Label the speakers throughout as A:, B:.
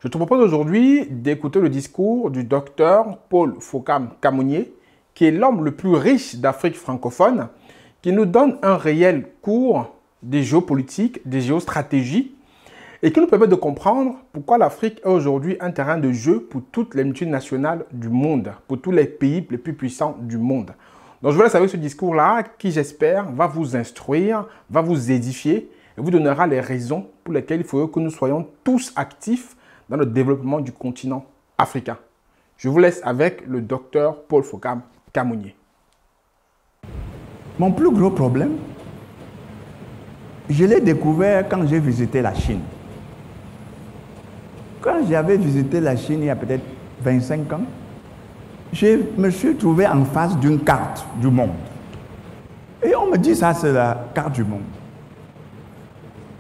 A: Je te propose aujourd'hui d'écouter le discours du docteur Paul Fokam-Kamounié, qui est l'homme le plus riche d'Afrique francophone, qui nous donne un réel cours des géopolitiques, des géostratégies, et qui nous permet de comprendre pourquoi l'Afrique est aujourd'hui un terrain de jeu pour toutes les multinationales du monde, pour tous les pays les plus puissants du monde. Donc je vous laisse avec ce discours-là qui, j'espère, va vous instruire, va vous édifier et vous donnera les raisons pour lesquelles il faut que nous soyons tous actifs dans le développement du continent africain. Je vous laisse avec le docteur Paul Fokam-Kamounié.
B: Mon plus gros problème, je l'ai découvert quand j'ai visité la Chine. Quand j'avais visité la Chine il y a peut-être 25 ans, je me suis trouvé en face d'une carte du monde. Et on me dit ça, c'est la carte du monde.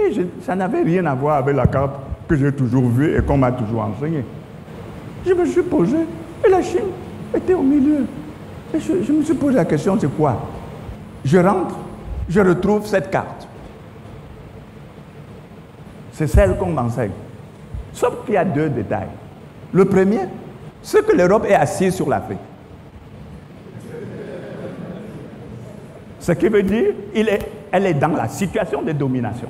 B: Et ça n'avait rien à voir avec la carte que j'ai toujours vue et qu'on m'a toujours enseignée. Je me suis posé, et la Chine était au milieu. Et je me suis posé la question, c'est quoi? Je rentre, je retrouve cette carte. C'est celle qu'on m'enseigne. Sauf qu'il y a deux détails. Le premier, c'est que l'Europe est assise sur l'Afrique. Ce qui veut dire qu'elle est dans la situation de domination.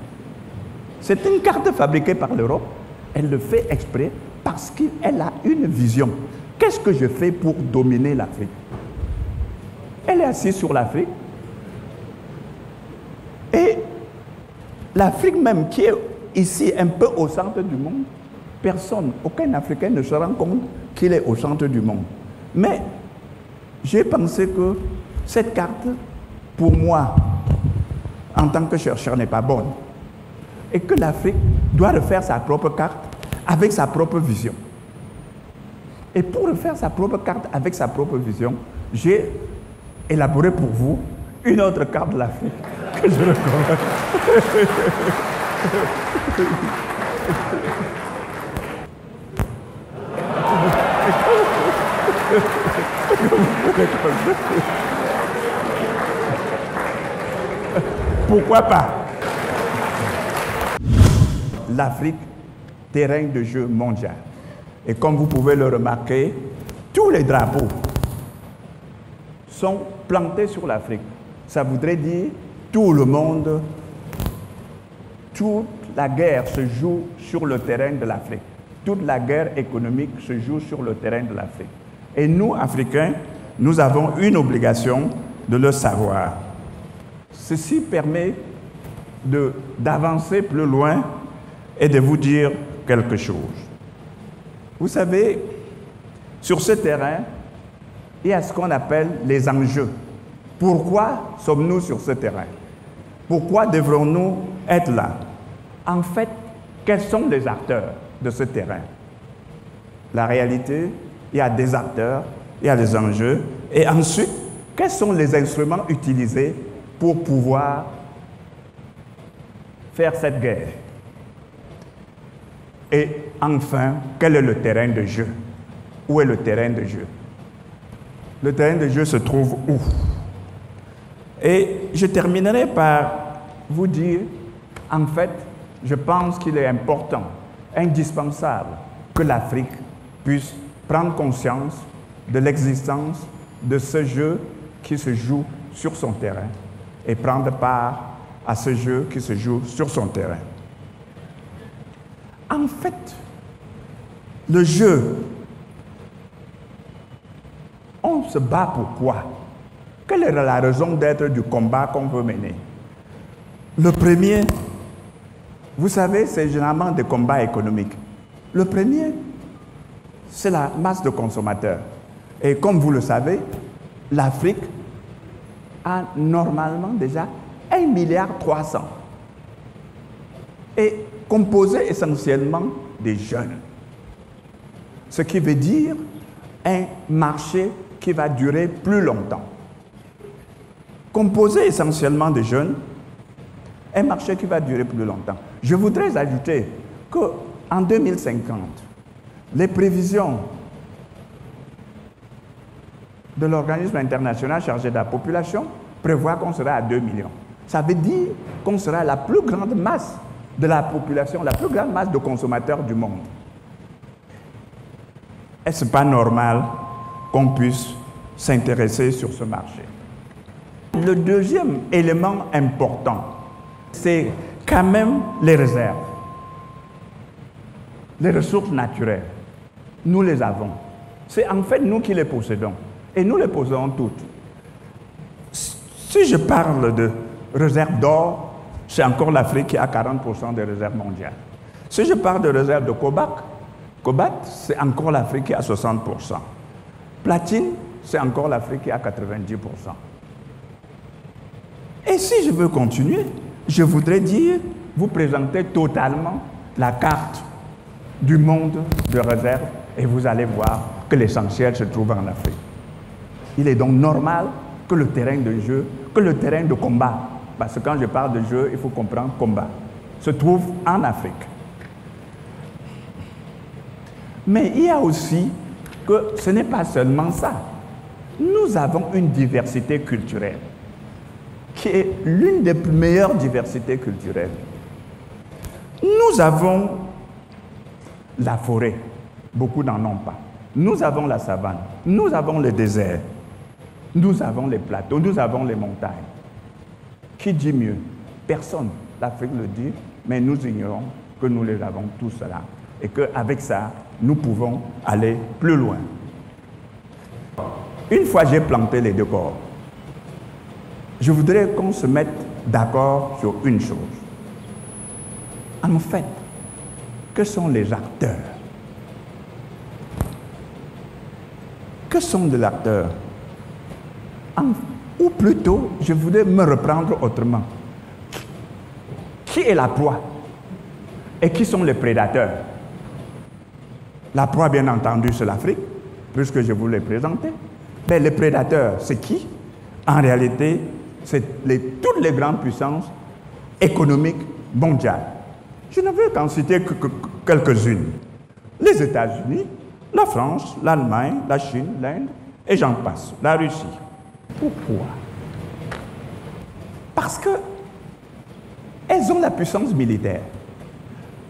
B: C'est une carte fabriquée par l'Europe. Elle le fait exprès parce qu'elle a une vision. Qu'est-ce que je fais pour dominer l'Afrique? Elle est assise sur l'Afrique. Et l'Afrique même, qui est ici un peu au centre du monde, personne, aucun Africain ne se rend compte qu'il est au centre du monde. Mais j'ai pensé que cette carte, pour moi, en tant que chercheur, n'est pas bonne. Et que l'Afrique doit refaire sa propre carte avec sa propre vision. Et pour refaire sa propre carte avec sa propre vision, j'ai élaboré pour vous une autre carte de l'Afrique que je recommande. Pourquoi pas? L'Afrique, terrain de jeu mondial. Et comme vous pouvez le remarquer, tous les drapeaux sont plantés sur l'Afrique. Ça voudrait dire tout le monde, toute la guerre se joue sur le terrain de l'Afrique. Toute la guerre économique se joue sur le terrain de l'Afrique. Et nous, Africains, nous avons une obligation de le savoir. Ceci permet d'avancer plus loin et de vous dire quelque chose. Vous savez, sur ce terrain, il y a ce qu'on appelle les enjeux. Pourquoi sommes-nous sur ce terrain? Pourquoi devrons-nous être là? En fait, quels sont les acteurs de ce terrain? La réalité, il y a des acteurs, il y a des enjeux. Et ensuite, quels sont les instruments utilisés pour pouvoir faire cette guerre? Et enfin, quel est le terrain de jeu? Où est le terrain de jeu? Le terrain de jeu se trouve où? Et je terminerai par vous dire, en fait, je pense qu'il est important, indispensable, que l'Afrique puisse prendre conscience de l'existence de ce jeu qui se joue sur son terrain et prendre part à ce jeu qui se joue sur son terrain. En fait, le jeu, on se bat pourquoi? Quelle est la raison d'être du combat qu'on veut mener? Le premier, vous savez, c'est généralement des combats économiques. Le premier, c'est la masse de consommateurs. Et comme vous le savez, l'Afrique a normalement déjà 1,3 milliard. Et composé essentiellement des jeunes. Ce qui veut dire un marché qui va durer plus longtemps. Composé essentiellement des jeunes, un marché qui va durer plus longtemps. Je voudrais ajouter qu'en 2050, les prévisions de l'organisme international chargé de la population prévoient qu'on sera à 2 millions. Ça veut dire qu'on sera la plus grande masse de la population, la plus grande masse de consommateurs du monde. est-ce pas normal qu'on puisse s'intéresser sur ce marché? Le deuxième élément important, c'est quand même les réserves. Les ressources naturelles, nous les avons. C'est en fait nous qui les possédons. Et nous les possédons toutes. Si je parle de réserves d'or, c'est encore l'Afrique qui a 40% des réserves mondiales. Si je parle de réserves de cobalt, c'est encore l'Afrique qui a 60%. Platine, c'est encore l'Afrique qui a 90%. Et si je veux continuer, je voudrais vous présenter totalement la carte du monde de réserve et vous allez voir que l'essentiel se trouve en Afrique. Il est donc normal que le terrain de jeu, que le terrain de combat, parce que quand je parle de jeu, il faut comprendre combat, se trouve en Afrique. Mais il y a aussi que ce n'est pas seulement ça. Nous avons une diversité culturelle qui est l'une des meilleures diversités culturelles. Nous avons la forêt, beaucoup n'en ont pas. Nous avons la savane, nous avons le désert, nous avons les plateaux, nous avons les montagnes. Qui dit mieux? Personne. L'Afrique le dit, mais nous ignorons que nous les avons tous là. Et qu'avec ça, nous pouvons aller plus loin. Une fois j'ai planté les décors, je voudrais qu'on se mette d'accord sur une chose. En fait, que sont les acteurs? Que sont les acteurs? Ou plutôt, je voudrais me reprendre autrement. Qui est la proie? Et qui sont les prédateurs? La proie, bien entendu, c'est l'Afrique, puisque je vous l'ai présenté. Mais les prédateurs, c'est qui? En réalité, c'est toutes les grandes puissances économiques mondiales. Je ne veux qu'en citer que quelques-unes. Les États-Unis, la France, l'Allemagne, la Chine, l'Inde, et j'en passe, la Russie. Pourquoi? Parce que elles ont la puissance militaire,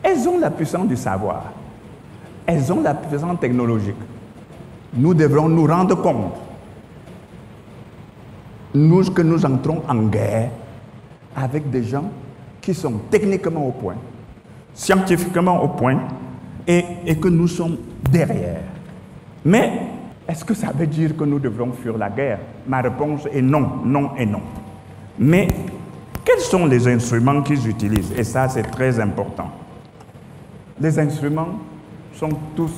B: elles ont la puissance du savoir, elles ont la puissance technologique. Nous devrons nous rendre compte, que nous entrons en guerre avec des gens qui sont techniquement au point, scientifiquement au point, et que nous sommes derrière. Mais est-ce que ça veut dire que nous devrons fuir la guerre? Ma réponse est non, non et non. Mais quels sont les instruments qu'ils utilisent? Et ça, c'est très important. Les instruments sont tous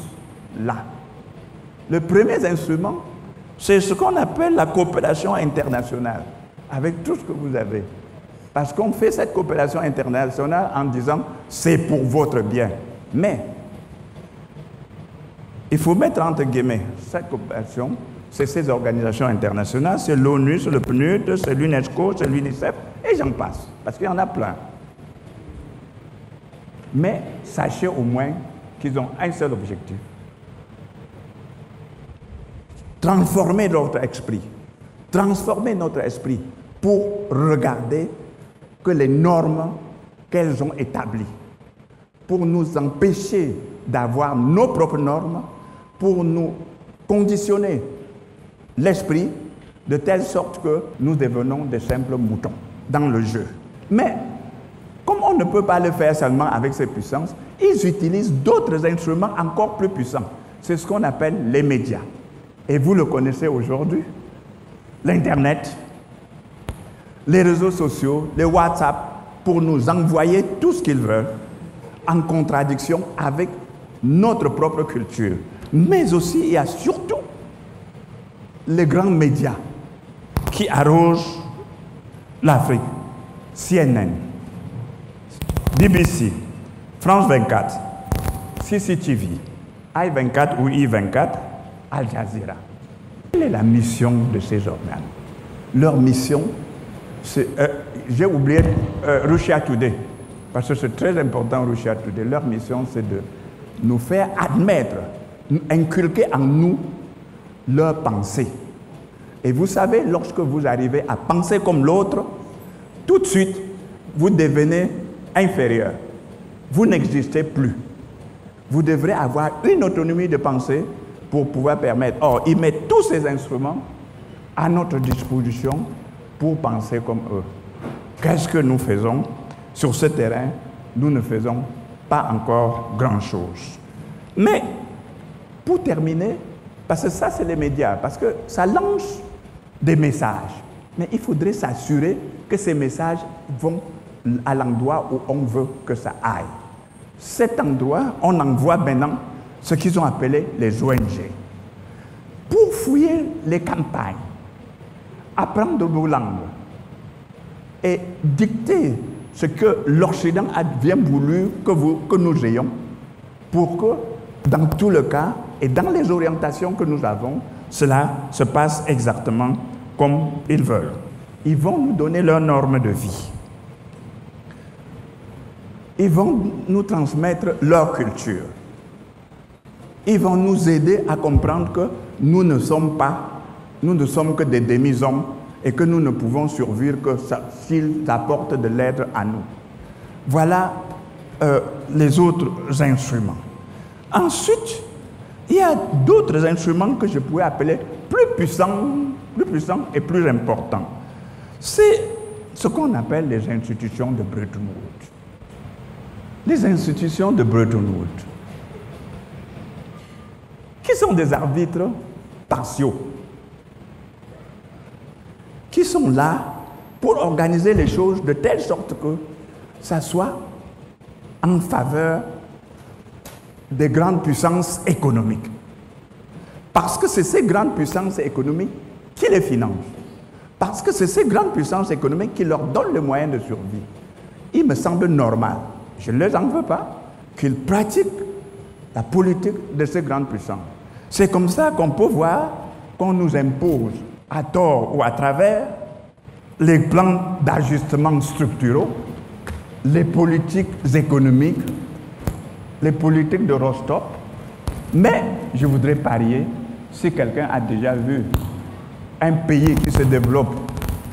B: là. Le premier instrument, c'est ce qu'on appelle la coopération internationale, avec tout ce que vous avez. Parce qu'on fait cette coopération internationale en disant « c'est pour votre bien ». Mais il faut mettre entre guillemets cette coopération, c'est ces organisations internationales, c'est l'ONU, c'est le PNUD, c'est l'UNESCO, c'est l'UNICEF, et j'en passe, parce qu'il y en a plein. Mais sachez au moins qu'ils ont un seul objectif. Transformer notre esprit. Transformer notre esprit pour regarder que les normes qu'elles ont établies, pour nous empêcher d'avoir nos propres normes, pour nous conditionner l'esprit de telle sorte que nous devenons des simples moutons dans le jeu. Mais comme on ne peut pas le faire seulement avec ces puissances, ils utilisent d'autres instruments encore plus puissants. C'est ce qu'on appelle les médias. Et vous le connaissez aujourd'hui, l'Internet, les réseaux sociaux, les WhatsApp, pour nous envoyer tout ce qu'ils veulent en contradiction avec notre propre culture. Mais aussi, il y a surtout les grands médias qui arrosent l'Afrique. CNN, BBC, France 24, CCTV, I24 ou I24, Al Jazeera. Quelle est la mission de ces organes? Leur mission, c'est... j'ai oublié Russia Today, parce que c'est très important, Russia Today. Leur mission, c'est de nous faire admettre, inculquer en nous leur pensée. Et vous savez, lorsque vous arrivez à penser comme l'autre, tout de suite, vous devenez inférieur. Vous n'existez plus. Vous devrez avoir une autonomie de pensée pour pouvoir permettre. Or, ils mettent tous ces instruments à notre disposition pour penser comme eux. Qu'est-ce que nous faisons sur ce terrain? Nous ne faisons pas encore grand-chose. Mais, pour terminer, parce que ça, c'est les médias, parce que ça lance des messages. Mais il faudrait s'assurer que ces messages vont à l'endroit où on veut que ça aille. Cet endroit, on envoie maintenant ce qu'ils ont appelé les ONG. Pour fouiller les campagnes, apprendre nos langues et dicter ce que l'Occident a bien voulu que nous ayons, pour que, dans tout le cas et dans les orientations que nous avons, cela se passe exactement comme ils veulent. Ils vont nous donner leurs normes de vie. Ils vont nous transmettre leur culture. Ils vont nous aider à comprendre que nous ne sommes que des demi-hommes et que nous ne pouvons survivre que s'ils apportent de l'aide à nous. Voilà les autres instruments. Ensuite, il y a d'autres instruments que je pourrais appeler plus puissants et plus importants. C'est ce qu'on appelle les institutions de Bretton Woods. Les institutions de Bretton Woods, qui sont des arbitres partiaux, qui sont là pour organiser les choses de telle sorte que ça soit en faveur des grandes puissances économiques. Parce que c'est ces grandes puissances économiques qui les financent. Parce que c'est ces grandes puissances économiques qui leur donnent les moyens de survie. Il me semble normal, je ne les en veux pas, qu'ils pratiquent la politique de ces grandes puissances. C'est comme ça qu'on peut voir qu'on nous impose, à tort ou à travers, les plans d'ajustement structuraux, les politiques économiques, les politiques de Rostov. Mais je voudrais parier, si quelqu'un a déjà vu un pays qui se développe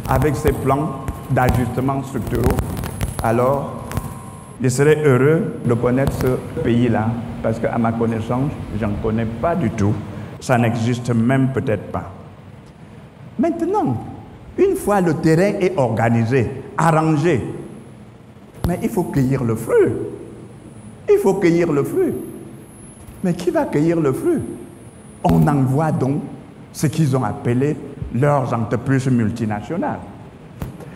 B: avec ces plans d'ajustement structuraux, alors je serais heureux de connaître ce pays-là, parce qu'à ma connaissance, je n'en connais pas du tout. Ça n'existe même peut-être pas. Maintenant, une fois le terrain est organisé, arrangé, mais il faut cueillir le fruit. Il faut cueillir le fruit. Mais qui va cueillir le fruit? On envoie donc ce qu'ils ont appelé leurs entreprises multinationales.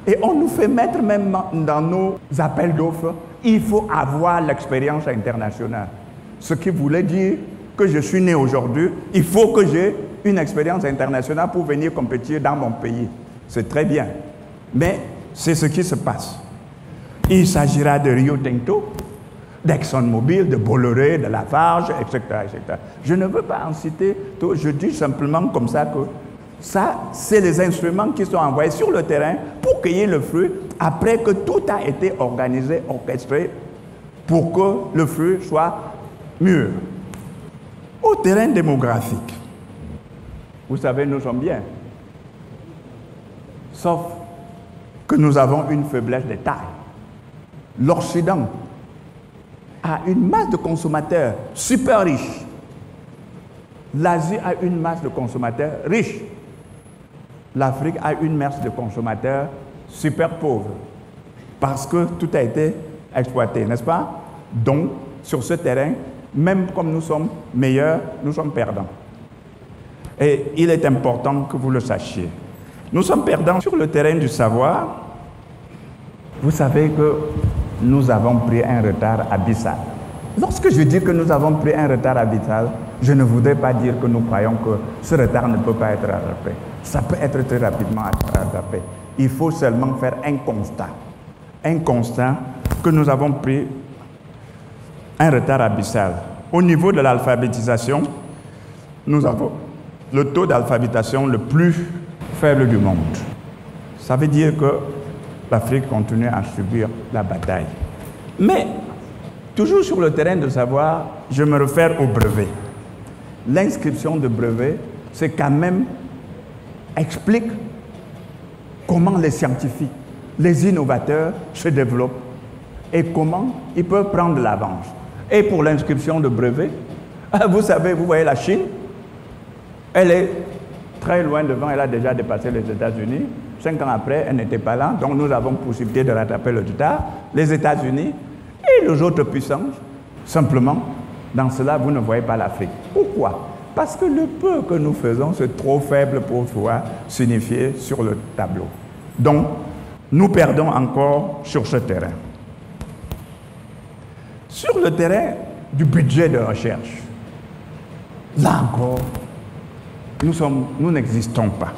B: Et on nous fait mettre même dans nos appels d'offres, il faut avoir l'expérience internationale. Ce qui voulait dire que je suis né aujourd'hui, il faut que j'ai une expérience internationale pour venir compétir dans mon pays. C'est très bien. Mais c'est ce qui se passe. Il s'agira de Rio Tinto, d'ExxonMobil, de Bolloré, de Lafarge, etc., etc. Je ne veux pas en citer tout, je dis simplement comme ça que ça, c'est les instruments qui sont envoyés sur le terrain pour cueillir le fruit après que tout a été organisé, orchestré pour que le fruit soit mûr. Au terrain démographique, vous savez, nous sommes bien. Sauf que nous avons une faiblesse de taille. L'Occident a une masse de consommateurs super riches. L'Asie a une masse de consommateurs riches. L'Afrique a une masse de consommateurs super pauvres. Parce que tout a été exploité, n'est-ce pas? Donc, sur ce terrain, même comme nous sommes meilleurs, nous sommes perdants. Et il est important que vous le sachiez. Nous sommes perdants sur le terrain du savoir. Vous savez que nous avons pris un retard abyssal. Lorsque je dis que nous avons pris un retard abyssal, je ne voudrais pas dire que nous croyons que ce retard ne peut pas être rattrapé. Ça peut être très rapidement rattrapé. Il faut seulement faire un constat. Un constat que nous avons pris un retard abyssal. Au niveau de l'alphabétisation, nous avons le taux d'alphabétisation le plus faible du monde. Ça veut dire que l'Afrique continue à subir la bataille. Mais, toujours sur le terrain de savoir, je me réfère au brevet. L'inscription de brevet, c'est quand même explique comment les scientifiques, les innovateurs se développent et comment ils peuvent prendre l'avance. Et pour l'inscription de brevet, vous savez, vous voyez la Chine, Elle est très loin devant, elle a déjà dépassé les États-Unis. 5 ans après, elle n'était pas là, donc nous avons possibilité de rattraper le retard. Les États-Unis et les autres puissances, simplement, dans cela, vous ne voyez pas l'Afrique. Pourquoi? Parce que le peu que nous faisons, c'est trop faible pour pouvoir signifier sur le tableau. Donc, nous perdons encore sur ce terrain. Sur le terrain du budget de recherche, là encore, nous n'existons pas.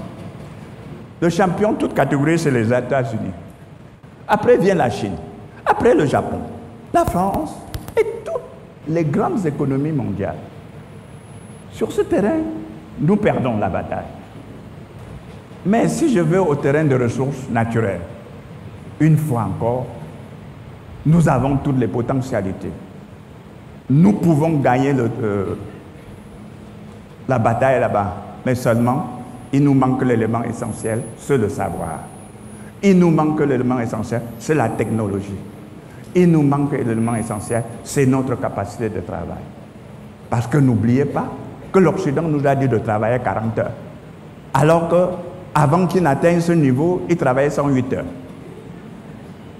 B: Le champion, toute catégorie, c'est les États-Unis. Après vient la Chine. Après le Japon. La France et toutes les grandes économies mondiales. Sur ce terrain, nous perdons la bataille. Mais si je vais au terrain de ressources naturelles, une fois encore, nous avons toutes les potentialités. Nous pouvons gagner la bataille là-bas, mais seulement, il nous manque l'élément essentiel, c'est le savoir. Il nous manque l'élément essentiel, c'est la technologie. Il nous manque l'élément essentiel, c'est notre capacité de travail. Parce que n'oubliez pas que l'Occident nous a dit de travailler 40 heures. Alors qu'avant qu'il n'atteigne ce niveau, il travaillait 108 heures.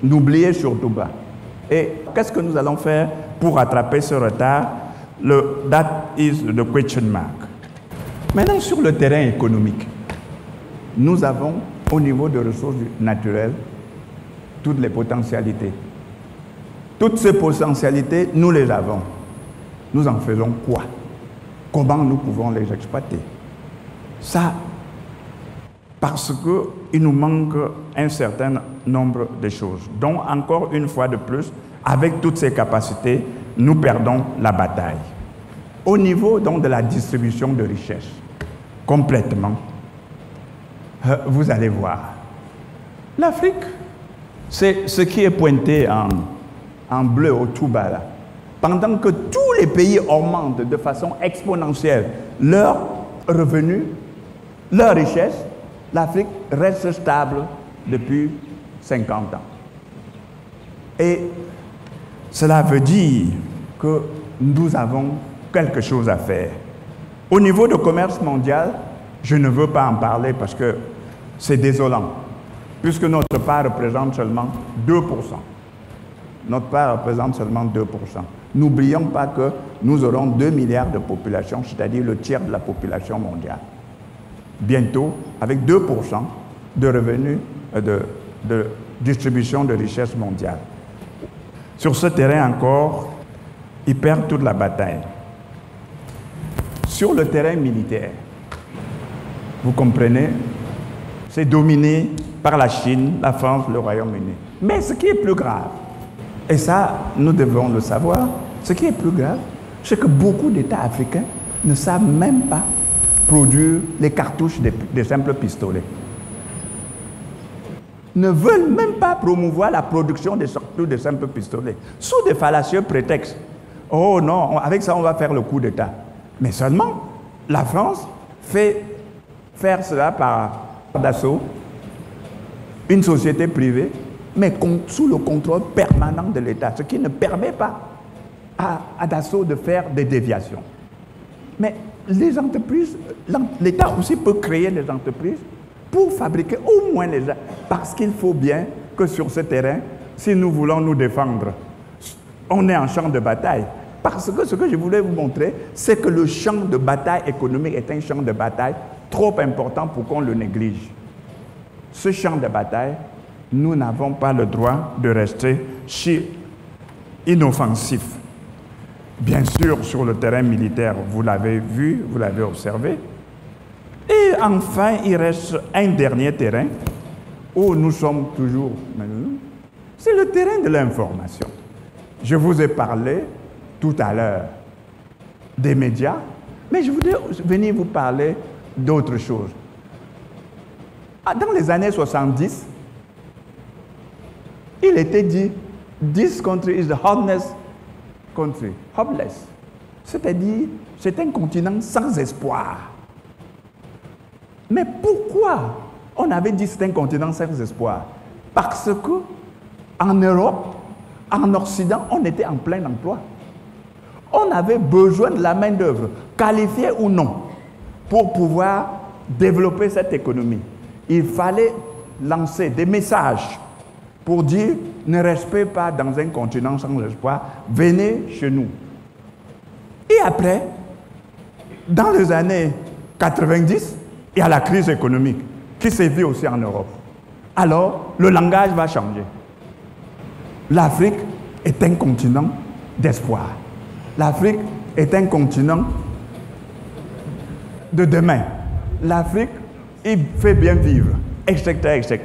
B: N'oubliez surtout pas. Et qu'est-ce que nous allons faire pour rattraper ce retard? That is the question mark. Maintenant, sur le terrain économique, nous avons, au niveau de ressources naturelles, toutes les potentialités. Toutes ces potentialités, nous les avons. Nous en faisons quoi? Comment nous pouvons les exploiter? Ça, parce qu'il nous manque un certain nombre de choses. Donc, encore une fois de plus, avec toutes ces capacités, nous perdons la bataille. Au niveau donc de la distribution de richesses, complètement, vous allez voir. L'Afrique, c'est ce qui est pointé en bleu au tout bas là. Pendant que tous les pays augmentent de façon exponentielle leurs revenus, leurs richesses, l'Afrique reste stable depuis 50 ans. Et cela veut dire que nous avons quelque chose à faire. Au niveau du commerce mondial, je ne veux pas en parler parce que c'est désolant, puisque notre part représente seulement 2%. Notre part représente seulement 2%. N'oublions pas que nous aurons 2 milliards de population, c'est-à-dire le tiers de la population mondiale. Bientôt, avec 2% de revenus de distribution de richesses mondiales. Sur ce terrain encore, ils perdent toute la bataille. Sur le terrain militaire, vous comprenez, c'est dominé par la Chine, la France, le Royaume-Uni. Mais ce qui est plus grave, et ça, nous devons le savoir, ce qui est plus grave, c'est que beaucoup d'États africains ne savent même pas produire les cartouches des simples pistolets. Ne veulent même pas promouvoir la production des simples pistolets, sous des fallacieux prétextes. Oh non, avec ça on va faire le coup d'État. Mais seulement, la France fait faire cela par Dassault, une société privée, mais sous le contrôle permanent de l'État, ce qui ne permet pas à Dassault de faire des déviations. Mais les entreprises, l'État aussi peut créer des entreprises pour fabriquer au moins les... Parce qu'il faut bien que sur ce terrain, si nous voulons nous défendre, on est en champ de bataille. Parce que ce que je voulais vous montrer, c'est que le champ de bataille économique est un champ de bataille trop important pour qu'on le néglige. Ce champ de bataille, nous n'avons pas le droit de rester inoffensifs. Bien sûr, sur le terrain militaire, vous l'avez vu, vous l'avez observé. Et enfin, il reste un dernier terrain où nous sommes toujours, c'est le terrain de l'information. Je vous ai parlé tout à l'heure des médias, mais je voudrais venir vous parler d'autre chose. Dans les années 70, il était dit « This country is the hopeless country ». Hopeless. C'est-à-dire, c'est un continent sans espoir. Mais pourquoi on avait dit que c'est un continent sans espoir? Parce que en Europe, en Occident, on était en plein emploi. On avait besoin de la main-d'œuvre, qualifiée ou non. pour pouvoir développer cette économie, il fallait lancer des messages pour dire ne restez pas dans un continent sans espoir, venez chez nous. Et après, dans les années 90, il y a la crise économique qui sévit aussi en Europe. Alors, le langage va changer. L'Afrique est un continent d'espoir. L'Afrique est un continent de demain. L'Afrique, il fait bien vivre, etc., etc.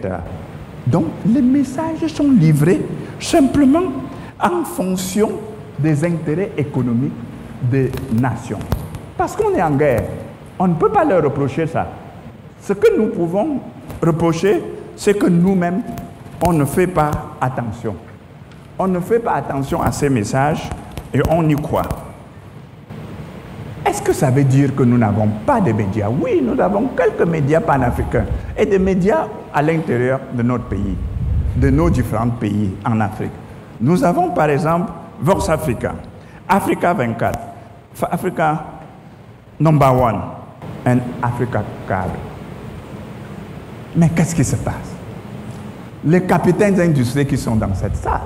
B: Donc, les messages sont livrés simplement en fonction des intérêts économiques des nations. Parce qu'on est en guerre, on ne peut pas leur reprocher ça. Ce que nous pouvons reprocher, c'est que nous-mêmes, on ne fait pas attention. On ne fait pas attention à ces messages et on y croit. Est-ce que ça veut dire que nous n'avons pas de médias? Oui, nous avons quelques médias panafricains et des médias à l'intérieur de notre pays, de nos différents pays en Afrique. Nous avons par exemple Vox Africa, Africa 24, Africa Number One et Africa Cable. Mais qu'est-ce qui se passe? Les capitaines d'industrie qui sont dans cette salle,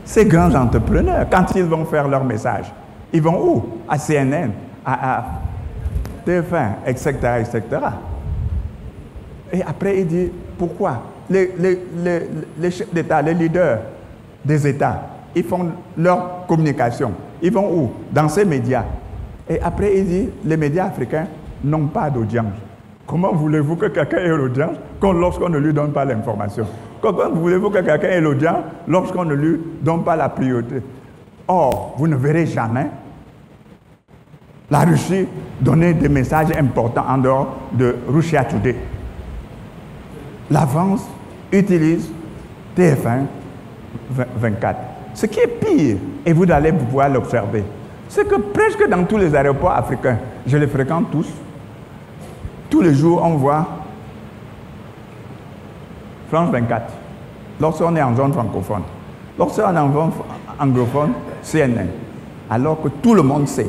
B: ces grands entrepreneurs, quand ils vont faire leur message, ils vont où? À CNN, à TF1, etc., etc. Et après, il dit, pourquoi? Les chefs d'État, les leaders des États, ils font leur communication. Ils vont où? Dans ces médias. Et après, il dit, les médias africains n'ont pas d'audience. Comment voulez-vous que quelqu'un ait l'audience lorsqu'on ne lui donne pas l'information? Comment voulez-vous que quelqu'un ait l'audience lorsqu'on ne lui donne pas la priorité? Or, vous ne verrez jamais la Russie donner des messages importants en dehors de Russia Today. La France utilise TF1 24. Ce qui est pire, et vous allez pouvoir l'observer, c'est que presque dans tous les aéroports africains, je les fréquente tous les jours on voit France 24, lorsqu'on est en zone francophone. Lorsqu'on est en zone anglophone, CNN. Alors que tout le monde sait,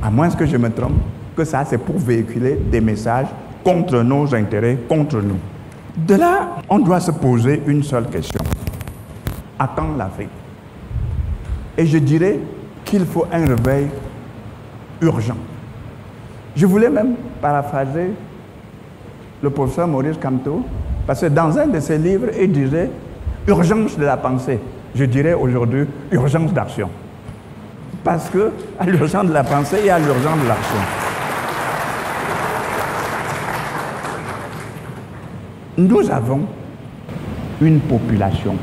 B: à moins que je me trompe, que ça c'est pour véhiculer des messages contre nos intérêts, contre nous. De là, on doit se poser une seule question. À quand l'Afrique? Et je dirais qu'il faut un réveil urgent. Je voulais même paraphraser le professeur Maurice Kamto, parce que dans un de ses livres, il disait « urgence de la pensée ». Je dirais aujourd'hui « urgence d'action ». Parce qu'à l'urgence de la pensée, il y a l'urgence de l'action. Nous avons une population.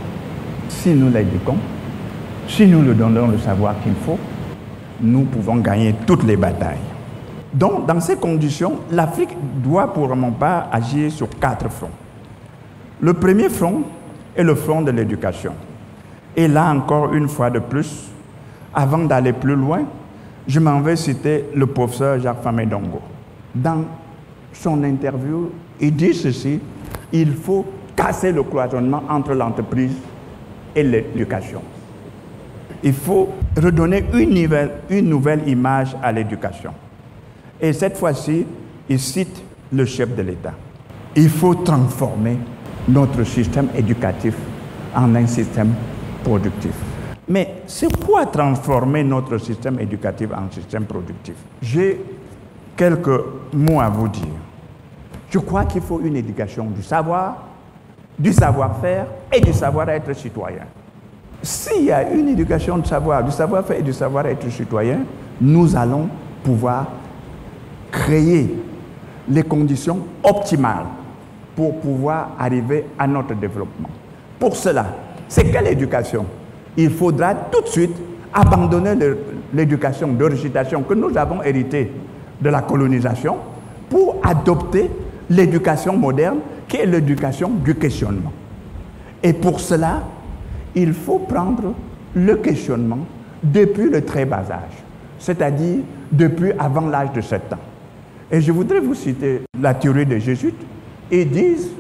B: Si nous l'éduquons, si nous lui donnons le savoir qu'il faut, nous pouvons gagner toutes les batailles. Donc, dans ces conditions, l'Afrique doit pour mon part agir sur 4 fronts. Le premier front est le front de l'éducation. Et là, encore une fois de plus, avant d'aller plus loin, je m'en vais citer le professeur Jacques Famé-Dongo. Dans son interview, il dit ceci, il faut casser le cloisonnement entre l'entreprise et l'éducation. Il faut redonner une nouvelle image à l'éducation. Et cette fois-ci, il cite le chef de l'État. Il faut transformer notre système éducatif en un système productif. Mais c'est quoi transformer notre système éducatif en système productif? J'ai quelques mots à vous dire. Je crois qu'il faut une éducation du savoir, du savoir-faire et du savoir-être citoyen. S'il y a une éducation du savoir-faire et du savoir-être citoyen, nous allons pouvoir créer les conditions optimales pour pouvoir arriver à notre développement. Pour cela, c'est quelle éducation? Il faudra tout de suite abandonner l'éducation de récitation que nous avons héritée de la colonisation pour adopter l'éducation moderne qui est l'éducation du questionnement. Et pour cela, il faut prendre le questionnement depuis le très bas âge, c'est-à-dire depuis avant l'âge de 7 ans. Et je voudrais vous citer la théorie des jésuites. Ils disent,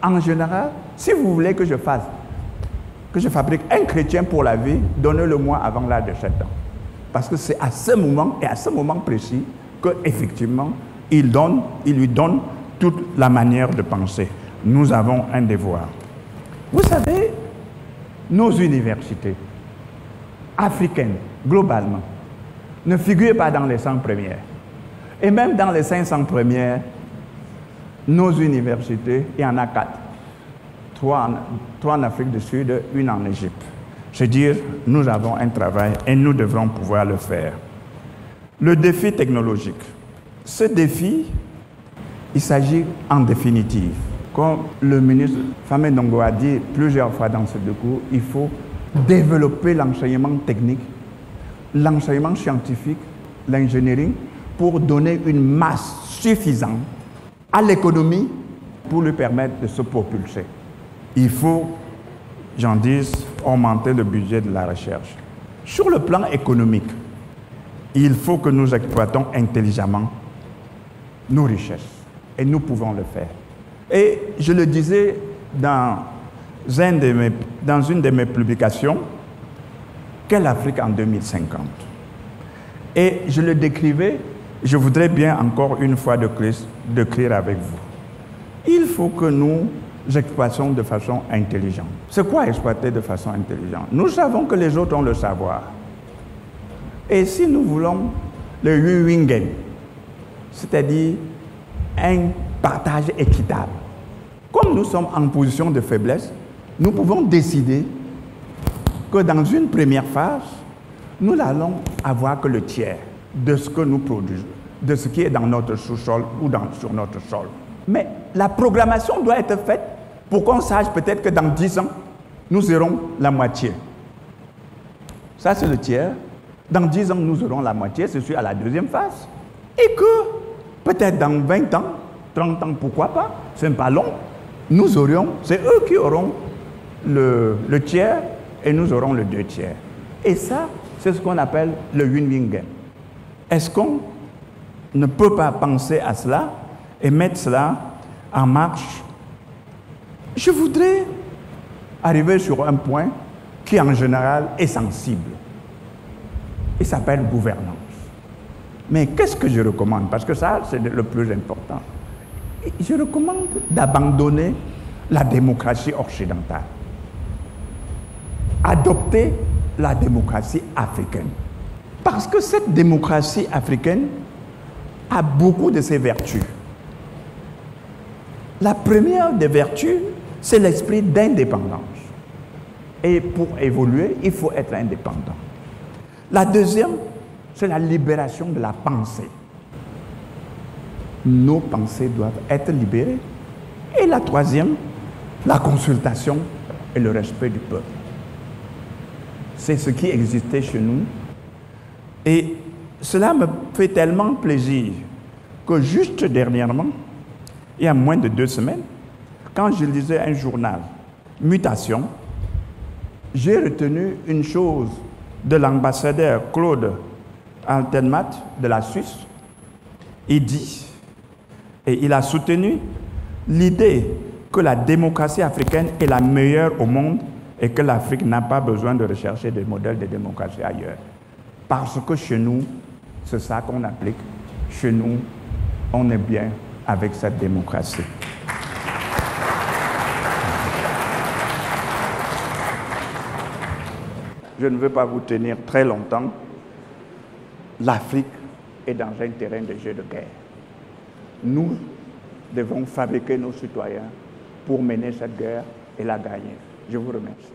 B: en général, si vous voulez que je fabrique un chrétien pour la vie, donnez-le-moi avant l'âge de 7 ans. Parce que c'est à ce moment et à ce moment précis qu'effectivement, il lui donne toute la manière de penser. Nous avons un devoir. Vous savez, nos universités africaines, globalement, ne figurent pas dans les 100 premières. Et même dans les 500 premières, nos universités, il y en a 4. 3 en Afrique du Sud, 1 en Égypte. Je veux dire, nous avons un travail et nous devrons pouvoir le faire. Le défi technologique. Ce défi, il s'agit en définitive, comme le ministre Famé Ndongo a dit plusieurs fois dans ce discours, il faut développer l'enseignement technique, l'enseignement scientifique, l'ingénierie, pour donner une masse suffisante à l'économie pour lui permettre de se propulser. Il faut, j'en dis, augmenter le budget de la recherche. Sur le plan économique, il faut que nous exploitons intelligemment nos richesses. Et nous pouvons le faire. Et je le disais dans une de mes publications, quelle Afrique en 2050? Et je le décrivais, je voudrais bien encore une fois décrire avec vous. Il faut que nous exploitions de façon intelligente. C'est quoi exploiter de façon intelligente? Nous savons que les autres ont le savoir. Et si nous voulons le win-win, c'est-à-dire un partage équitable, comme nous sommes en position de faiblesse, nous pouvons décider que dans une première phase, nous n'allons avoir que le tiers de ce que nous produisons, de ce qui est dans notre sous-sol ou sur notre sol. Mais la programmation doit être faite pour qu'on sache peut-être que dans 10 ans, nous aurons la moitié. Ça, c'est le tiers. Dans 10 ans, nous aurons la moitié, c'est sûr, à la deuxième phase. Et que, peut-être dans 20 ans, 30 ans, pourquoi pas, c'est pas long, nous aurions, c'est eux qui auront le tiers et nous aurons le 2 tiers. Et ça, c'est ce qu'on appelle le win-win game. Est-ce qu'on ne peut pas penser à cela et mettre cela en marche? Je voudrais arriver sur un point qui, en général, est sensible. Il s'appelle gouvernance. Mais qu'est-ce que je recommande? Parce que ça, c'est le plus important. Je recommande d'abandonner la démocratie occidentale. Adopter la démocratie africaine. Parce que cette démocratie africaine a beaucoup de ses vertus. La première des vertus, c'est l'esprit d'indépendance. Et pour évoluer, il faut être indépendant. La deuxième, c'est la libération de la pensée. Nos pensées doivent être libérées. Et la troisième, la consultation et le respect du peuple. C'est ce qui existait chez nous. Et cela me fait tellement plaisir que juste dernièrement, il y a moins de 2 semaines, quand je lisais un journal, Mutation, j'ai retenu une chose de l'ambassadeur Claude Altenmatt de la Suisse. Il dit, et il a soutenu l'idée que la démocratie africaine est la meilleure au monde et que l'Afrique n'a pas besoin de rechercher des modèles de démocratie ailleurs. Parce que chez nous, c'est ça qu'on applique. Chez nous, on est bien avec cette démocratie. Je ne veux pas vous tenir très longtemps. L'Afrique est dans un terrain de jeu de guerre. Nous devons fabriquer nos citoyens pour mener cette guerre et la gagner. Je vous remercie.